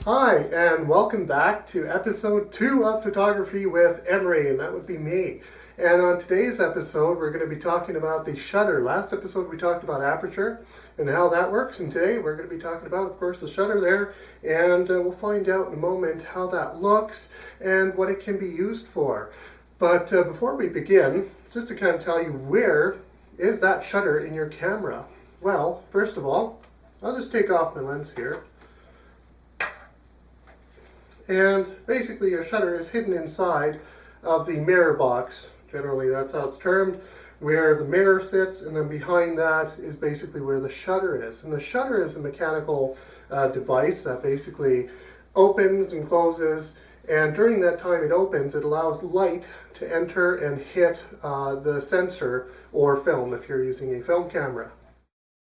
Hi, and welcome back to episode 2 of Photography with Imre, and that would be me. And on today's episode, we're going to be talking about the shutter. Last episode, we talked about aperture and how that works, and today we're going to be talking about, of course, the shutter there, and we'll find out in a moment how that looks and what it can be used for. But before we begin, just to kind of tell you, where is that shutter in your camera? Well, first of all, I'll just take off my lens here. And basically your shutter is hidden inside of the mirror box. Generally that's how it's termed, where the mirror sits, and then behind that is basically where the shutter is. And the shutter is a mechanical device that basically opens and closes, and during that time it opens, it allows light to enter and hit the sensor or film if you're using a film camera.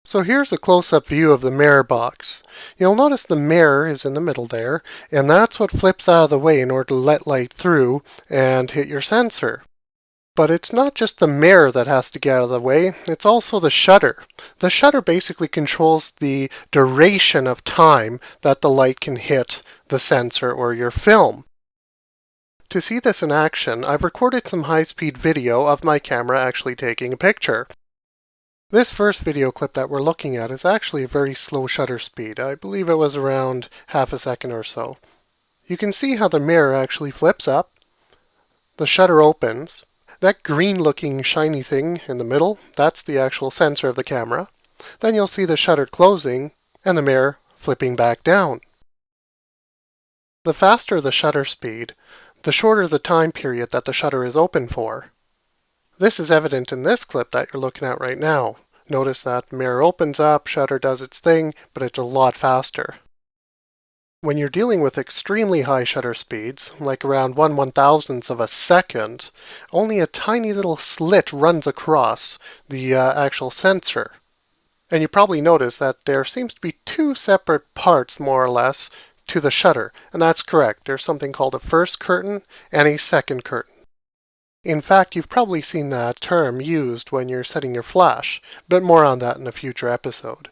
So here's a close-up view of the mirror box. You'll notice the mirror is in the middle there, and that's what flips out of the way in order to let light through and hit your sensor. But it's not just the mirror that has to get out of the way, it's also the shutter. The shutter basically controls the duration of time that the light can hit the sensor or your film. To see this in action, I've recorded some high-speed video of my camera actually taking a picture. This first video clip that we're looking at is actually a very slow shutter speed. I believe it was around half a second or so. You can see how the mirror actually flips up, the shutter opens, that green looking shiny thing in the middle, that's the actual sensor of the camera. Then you'll see the shutter closing and the mirror flipping back down. The faster the shutter speed, the shorter the time period that the shutter is open for. This is evident in this clip that you're looking at right now. Notice that the mirror opens up, shutter does its thing, but it's a lot faster. When you're dealing with extremely high shutter speeds, like around 1/1000th of a second, only a tiny little slit runs across the actual sensor. And you probably notice that there seems to be two separate parts, more or less, to the shutter. And that's correct. There's something called a first curtain and a second curtain. In fact, you've probably seen that term used when you're setting your flash, but more on that in a future episode.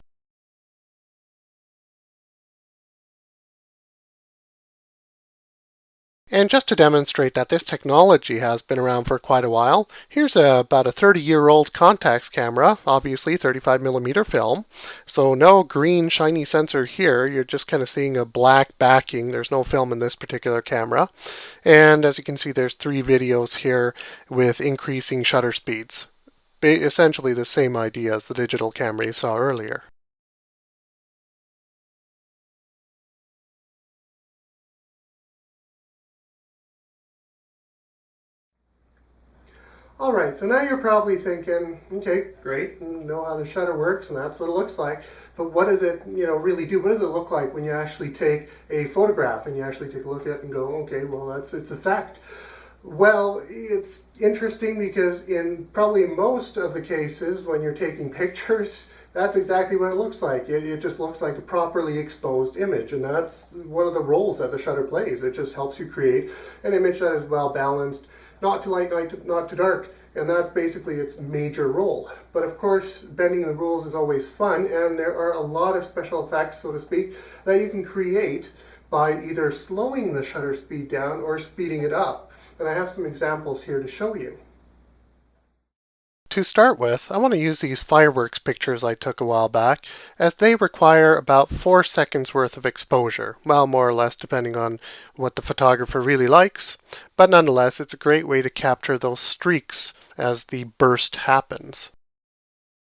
And just to demonstrate that this technology has been around for quite a while, here's about a 30-year-old Contax camera, obviously 35mm film. So no green shiny sensor here, you're just kind of seeing a black backing. There's no film in this particular camera. And as you can see, there's 3 videos here with increasing shutter speeds. Essentially the same idea as the digital camera you saw earlier. Alright, so now you're probably thinking, okay, great, you know how the shutter works and that's what it looks like, but what does it, really do? What does it look like when you actually take a photograph and you actually take a look at it and go, okay, well, that's its effect? Well, it's interesting because in probably most of the cases when you're taking pictures, that's exactly what it looks like. It just looks like a properly exposed image, and that's one of the roles that the shutter plays. It just helps you create an image that is well balanced, not too light, not too dark, and that's basically its major role. But of course, bending the rules is always fun, and there are a lot of special effects, so to speak, that you can create by either slowing the shutter speed down or speeding it up. And I have some examples here to show you. To start with, I want to use these fireworks pictures I took a while back, as they require about 4 seconds worth of exposure. Well, more or less depending on what the photographer really likes, but nonetheless it's a great way to capture those streaks as the burst happens.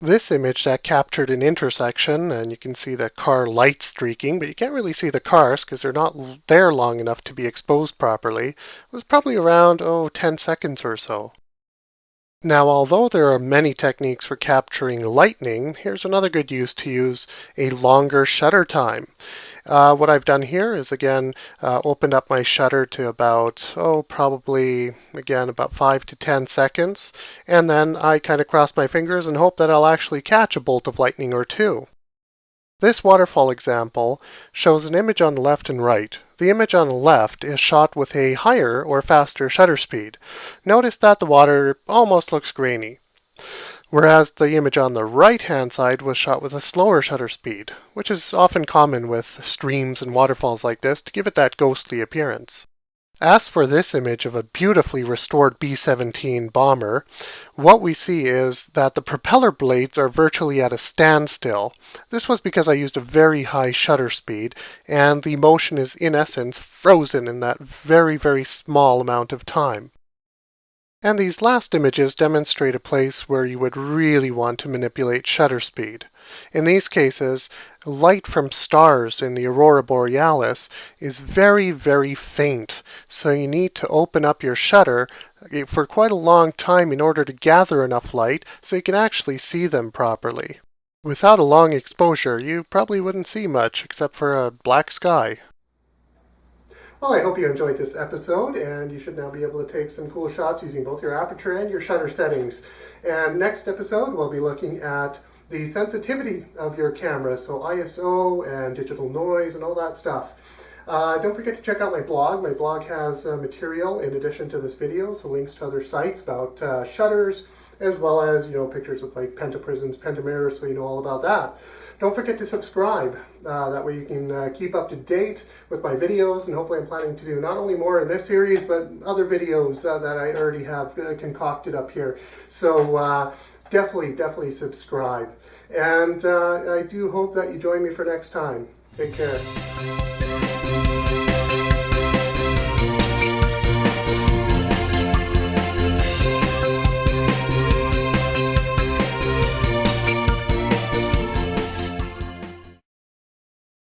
This image that captured an intersection, and you can see the car light streaking, but you can't really see the cars because they're not there long enough to be exposed properly, was probably around, 10 seconds or so. Now, although there are many techniques for capturing lightning, here's another good use to use a longer shutter time. What I've done here is, again, opened up my shutter to about, probably, again, about 5 to 10 seconds, and then I kind of cross my fingers and hope that I'll actually catch a bolt of lightning or two. This waterfall example shows an image on the left and right. The image on the left is shot with a higher or faster shutter speed. Notice that the water almost looks grainy. Whereas the image on the right-hand side was shot with a slower shutter speed, which is often common with streams and waterfalls like this to give it that ghostly appearance. As for this image of a beautifully restored B-17 bomber, what we see is that the propeller blades are virtually at a standstill. This was because I used a very high shutter speed, and the motion is in essence frozen in that very, very small amount of time. And these last images demonstrate a place where you would really want to manipulate shutter speed. In these cases, light from stars in the aurora borealis is very, very faint, so you need to open up your shutter for quite a long time in order to gather enough light so you can actually see them properly. Without a long exposure, you probably wouldn't see much except for a black sky. Well, I hope you enjoyed this episode, and you should now be able to take some cool shots using both your aperture and your shutter settings. And next episode, we'll be looking at the sensitivity of your camera, so ISO and digital noise and all that stuff. Don't forget to check out my blog. My blog has material in addition to this video, so links to other sites about shutters, as well as pictures of like pentaprisms, pentamirrors, so you know all about that. Don't forget to subscribe. That way you can keep up to date with my videos, and hopefully I'm planning to do not only more in this series, but other videos that I already have concocted up here. So definitely subscribe. And I do hope that you join me for next time. Take care.